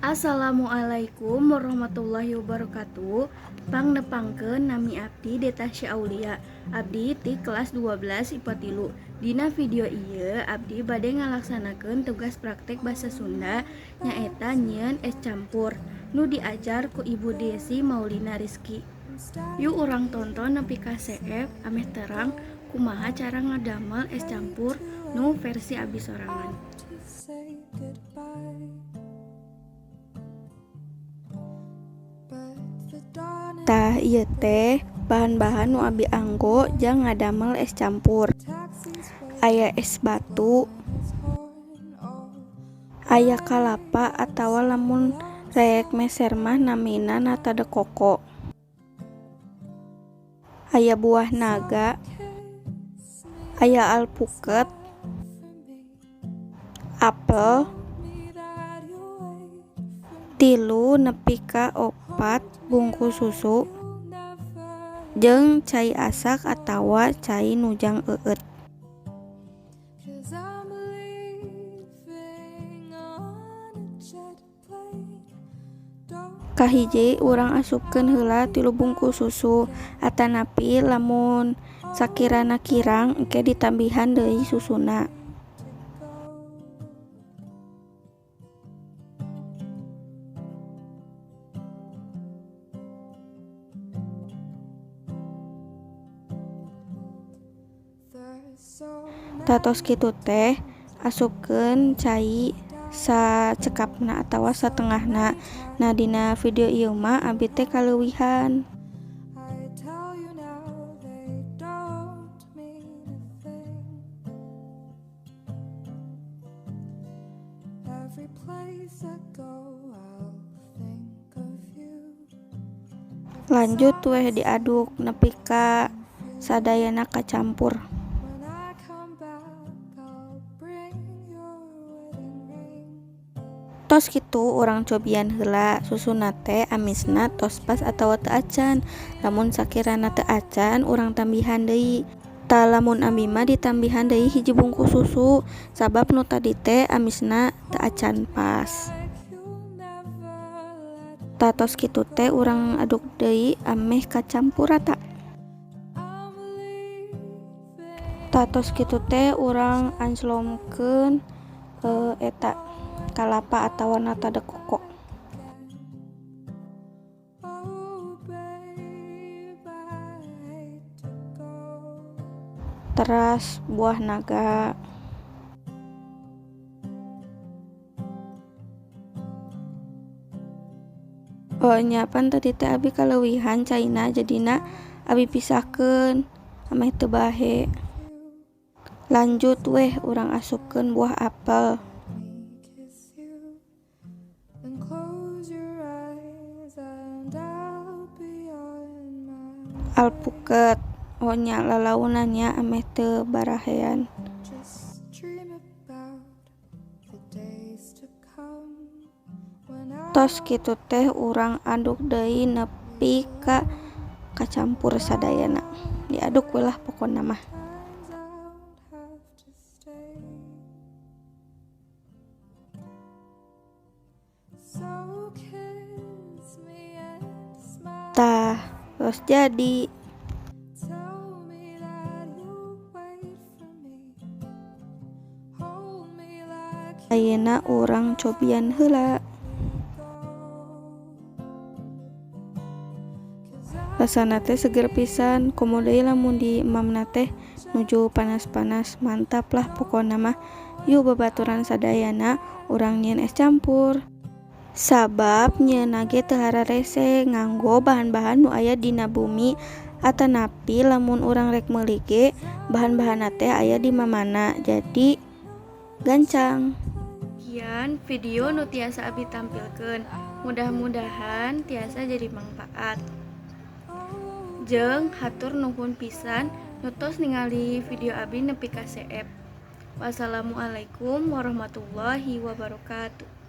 Assalamualaikum warahmatullahi wabarakatuh. Pangnepangkeun nami abdi Detasya Aulia. Abdi ti kelas 12 IPA 3. Dina video ieu abdi bade ngalaksanakeun tugas praktek basa Sunda nyaeta nyieun es campur nu diajar ku Ibu Desi Maulina Rizky. Yuk urang tonton nepi ka CF ameh terang kumaha cara ngadamel es campur nu versi abdi sorangan. Tah ieu teh bahan-bahan nu abi anggo jang ngadamel es campur. Aya es batu, aya kalapa atawa lamun rek meser mah namina nata de koko. Aya buah naga, aya alpuket, apel, 3 nepi ka 4 bungkus susu, jeung cai asak atawa cai nujang eueut. Kahiji urang asupkeun heula 3 bungkus susu, atanapi lamun sakirana kirang engke ditambihan deui susuna. Tatos kitu teh asupkeun cai sacekapna atawa satengahna. Nah dina video ieu mah abi teh kaleuwihan. Lanjut weh diaduk nepi ka sadayana kacampur. Tos kitu urang cobian heula susuna teh amisna tos pas atawa teu acan. Lamun sakirana teu acan urang tambihan deui. Tah lamun abi mah ditambihan deui hiji bungkus susu sabab nu tadi teh amisna teu acan pas. Tah tos kitu teh urang aduk deui ameh kacampur rata. Tah tos kitu teh urang ancelomkeun eta kalapa atawa nata de koko. Teras buah naga. Nyapan tadi teh abi kaleuwihan caina jadina abi pisahkeun ameh teu bahe. Lanjut weh urang asupkeun buah apel. Alpuket, nya lalaunannya ameh teu barahean. Tos kitu teh urang aduk deui nepi ka kacampur sadayana. Diaduk we lah pokona mah. Tah, terus jadi. Ayeuna urang cobian heula. Rasana teh seger pisan, komo deui lamun di emamna teh nuju panas-panas, mantap lah pokona mah. Yuk babaturan sadayana urang nyieun es campur. Sabab nyieunna ge teu hararese nganggo bahan-bahan nu aya dina bumi atanapi lamun urang rek meuli ge bahan-bahanna teh aya di mamana. Jadi gancang. Sekian video nu tiasa abi tampilkeun. Mudah-mudahan tiasa jadi manfaat. Jeung hatur nuhun pisan nu tos ningali video abi nepi ka CF. Wassalamualaikum warahmatullahi wabarakatuh.